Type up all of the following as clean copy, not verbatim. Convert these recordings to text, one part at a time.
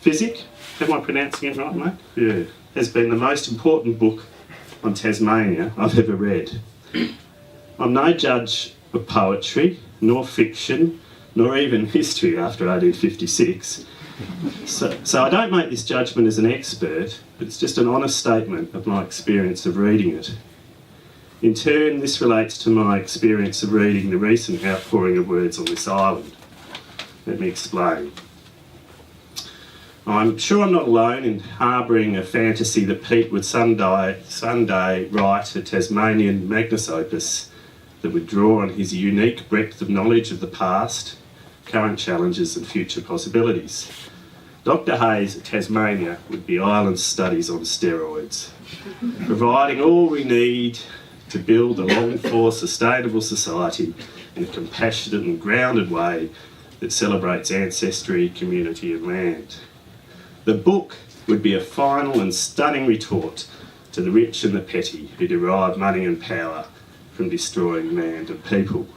Physick, am I pronouncing it right, mate? Yeah. Has been the most important book on Tasmania I've ever read. I'm no judge of poetry, nor fiction, nor even history after 1856. So I don't make this judgment as an expert, but it's just an honest statement of my experience of reading it. In turn, this relates to my experience of reading the recent outpouring of words on this island. Let me explain. I'm sure I'm not alone in harbouring a fantasy that Pete would someday write a Tasmanian magnus opus that would draw on his unique breadth of knowledge of the past, current challenges and future possibilities. Dr. Hayes at Tasmania would be island studies on steroids, providing all we need to build a longed-for sustainable society in a compassionate and grounded way that celebrates ancestry, community and land. The book would be a final and stunning retort to the rich and the petty who derive money and power from destroying land and people.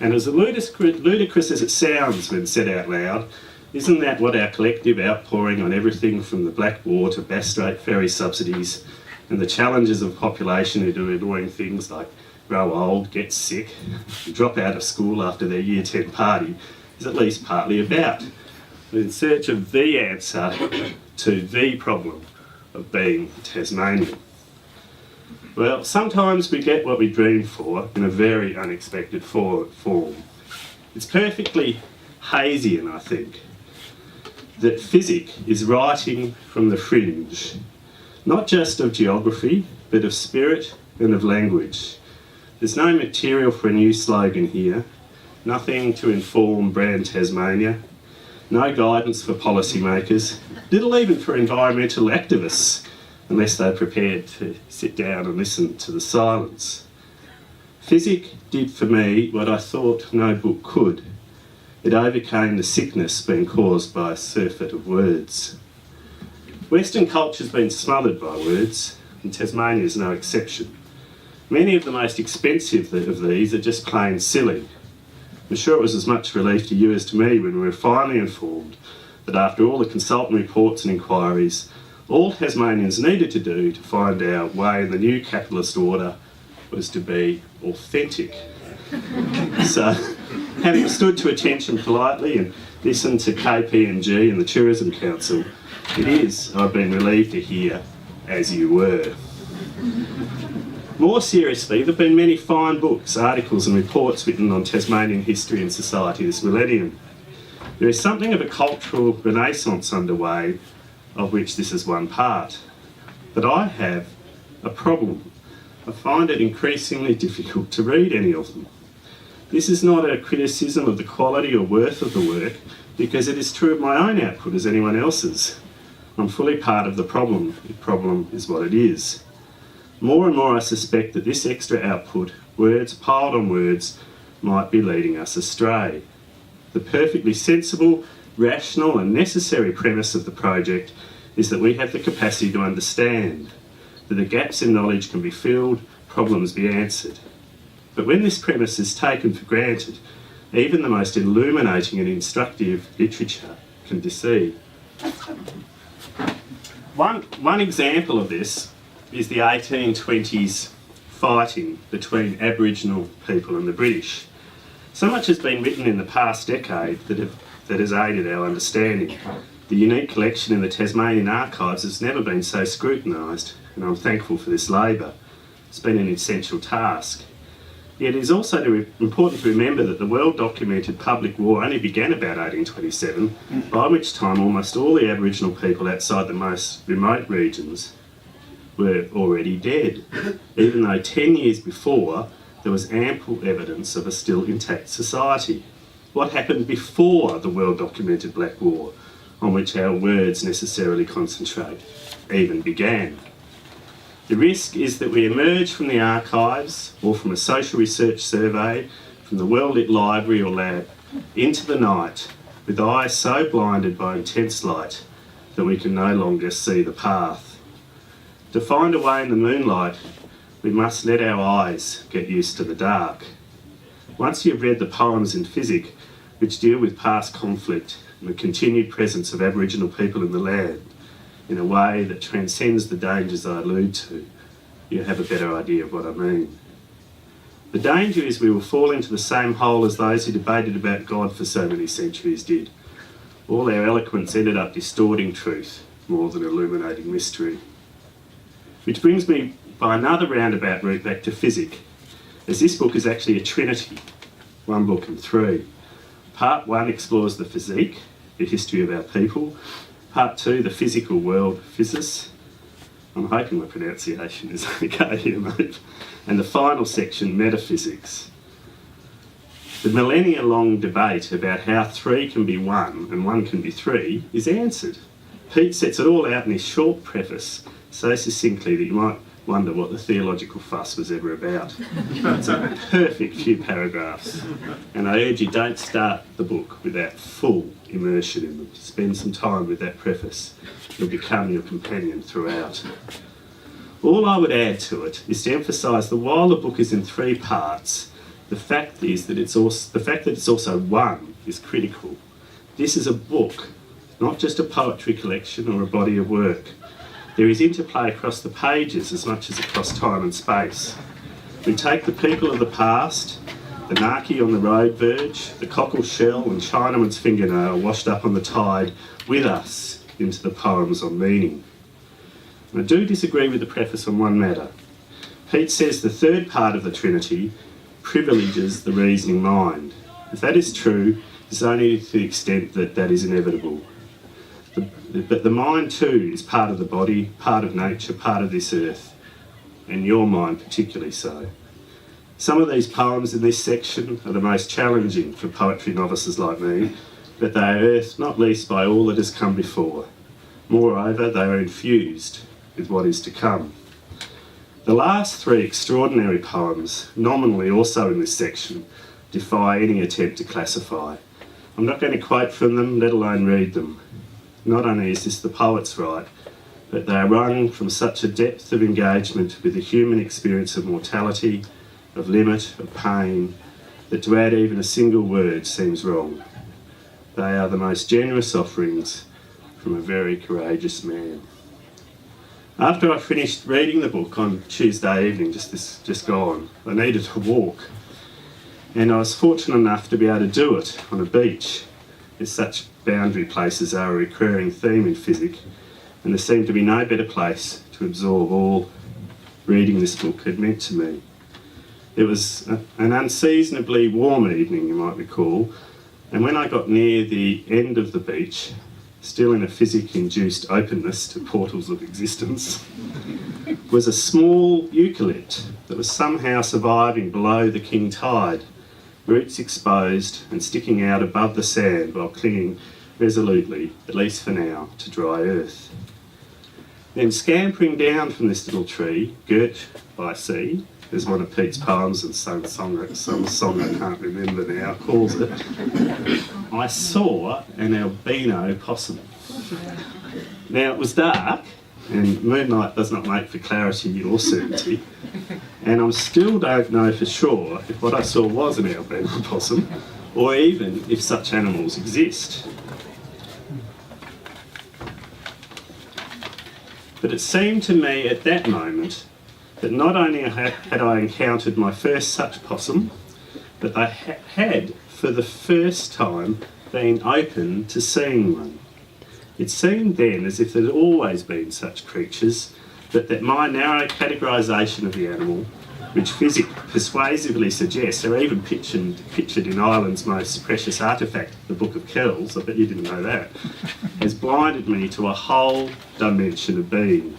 And as ludicrous as it sounds when said out loud, isn't that what our collective outpouring on everything from the Black War to Bass Strait ferry subsidies and the challenges of population who do annoying things like grow old, get sick, and drop out of school after their Year 10 party is at least partly about? In search of the answer to the problem of being Tasmanian. Well, sometimes we get what we dream for in a very unexpected form. It's perfectly Hayesian, I think, that Physick is writing from the fringe, not just of geography, but of spirit and of language. There's no material for a new slogan here, nothing to inform brand Tasmania, no guidance for policymakers, little even for environmental activists, unless they're prepared to sit down and listen to the silence. Physick did for me what I thought no book could. It overcame the sickness being caused by a surfeit of words. Western culture's been smothered by words, and Tasmania is no exception. Many of the most expensive of these are just plain silly. I'm sure it was as much relief to you as to me when we were finally informed that after all the consultant reports and inquiries, all Tasmanians needed to do to find our way in the new capitalist order was to be authentic. So, having stood to attention politely and listened to KPMG and the Tourism Council, it is, I've been relieved to hear, as you were. More seriously, there have been many fine books, articles and reports written on Tasmanian history and society this millennium. There is something of a cultural renaissance underway, of which this is one part. But I have a problem. I find it increasingly difficult to read any of them. This is not a criticism of the quality or worth of the work, because it is true of my own output as anyone else's. I'm fully part of the problem. The problem is what it is. More and more I suspect that this extra output, words piled on words, might be leading us astray. The perfectly sensible, rational and necessary premise of the project is that we have the capacity to understand, that the gaps in knowledge can be filled, problems be answered. But when this premise is taken for granted, even the most illuminating and instructive literature can deceive. One example of this is the 1820s fighting between Aboriginal people and the British. So much has been written in the past decade that has aided our understanding. The unique collection in the Tasmanian archives has never been so scrutinised, and I'm thankful for this labour. It's been an essential task. Yet it is also important to remember that the well-documented public war only began about 1827, by which time almost all the Aboriginal people outside the most remote regions were already dead, even though 10 years before there was ample evidence of a still intact society. What happened before the well-documented Black War, on which our words necessarily concentrate, even began? The risk is that we emerge from the archives or from a social research survey, from the well-lit library or lab, into the night with eyes so blinded by intense light that we can no longer see the path. To find a way in the moonlight, we must let our eyes get used to the dark. Once you've read the poems in Physick, which deal with past conflict and the continued presence of Aboriginal people in the land in a way that transcends the dangers I allude to, you have a better idea of what I mean. The danger is we will fall into the same hole as those who debated about God for so many centuries did. All our eloquence ended up distorting truth more than illuminating mystery. Which brings me by another roundabout route back to Physick, as this book is actually a trinity, one book and three. Part 1 explores the physique, the history of our people. Part 2, the physical world, physis. I'm hoping my pronunciation is okay here, mate. And the final section, metaphysics. The millennia-long debate about how 3 can be 1 and 1 can be 3 is answered. Pete sets it all out in his short preface, so succinctly that you might wonder what the theological fuss was ever about. It's a perfect few paragraphs, and I urge you, don't start the book without full immersion in them. Spend some time with that preface. It'll become your companion throughout. All I would add to it is to emphasise that while the book is in 3 parts, the fact that it's also one is critical. This is a book, not just a poetry collection or a body of work. There is interplay across the pages as much as across time and space. We take the people of the past, the Naki on the road verge, the cockle shell and Chinaman's fingernail washed up on the tide, with us into the poems on meaning. And I do disagree with the preface on one matter. Pete says the third part of the Trinity privileges the reasoning mind. If that is true, it's only to the extent that that is inevitable. But the mind too is part of the body, part of nature, part of this earth, and your mind particularly so. Some of these poems in this section are the most challenging for poetry novices like me, but they are earthed not least by all that has come before. Moreover, they are infused with what is to come. The last 3 extraordinary poems, nominally also in this section, defy any attempt to classify. I'm not going to quote from them, let alone read them. Not only is this the poet's right, but they are wrung from such a depth of engagement with the human experience of mortality, of limit, of pain, that to add even a single word seems wrong. They are the most generous offerings from a very courageous man. After I finished reading the book on Tuesday evening, just gone, I needed a walk. And I was fortunate enough to be able to do it on a beach, as such boundary places are a recurring theme in Physick, and there seemed to be no better place to absorb all reading this book had meant to me. It was an unseasonably warm evening, you might recall, and when I got near the end of the beach, still in a Physick-induced openness to portals of existence, was a small eucalypt that was somehow surviving below the king tide, roots exposed and sticking out above the sand while clinging resolutely, at least for now, to dry earth. Then scampering down from this little tree, girt by sea, as one of Pete's poems and some song I can't remember now calls it, I saw an albino possum. Now it was dark, and moonlight does not make for clarity or certainty, and I still don't know for sure if what I saw was an albino possum, or even if such animals exist. But it seemed to me at that moment that not only had I encountered my first such possum, but I had, for the first time, been open to seeing one. It seemed then as if there had always been such creatures, but that my narrow categorisation of the animal, which Physick persuasively suggests are even pictured in Ireland's most precious artefact, the Book of Kells, I bet you didn't know that, has blinded me to a whole dimension of being.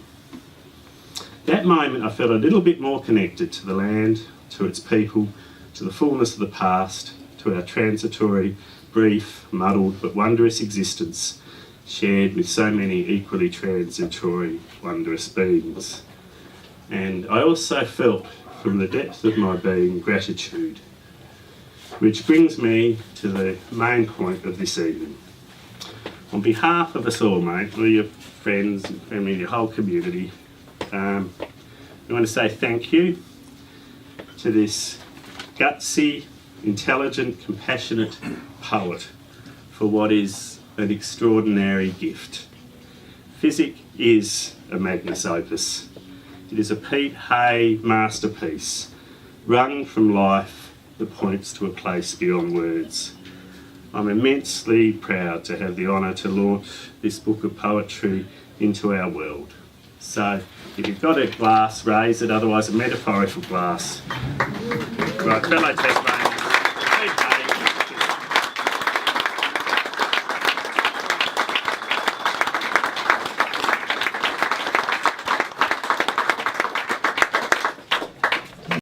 That moment I felt a little bit more connected to the land, to its people, to the fullness of the past, to our transitory, brief, muddled but wondrous existence, shared with so many equally transitory, wondrous beings. And I also felt from the depth of my being gratitude, which brings me to the main point of this evening. On behalf of us all, mate, all your friends and family, your whole community, I want to say thank you to this gutsy, intelligent, compassionate poet for what is an extraordinary gift. Physick is a magnus opus. It is a Pete Hay masterpiece, wrung from life that points to a place beyond words. I'm immensely proud to have the honour to launch this book of poetry into our world. So, if you've got a glass, raise it, otherwise a metaphorical glass. Right, fellow Tasmanians.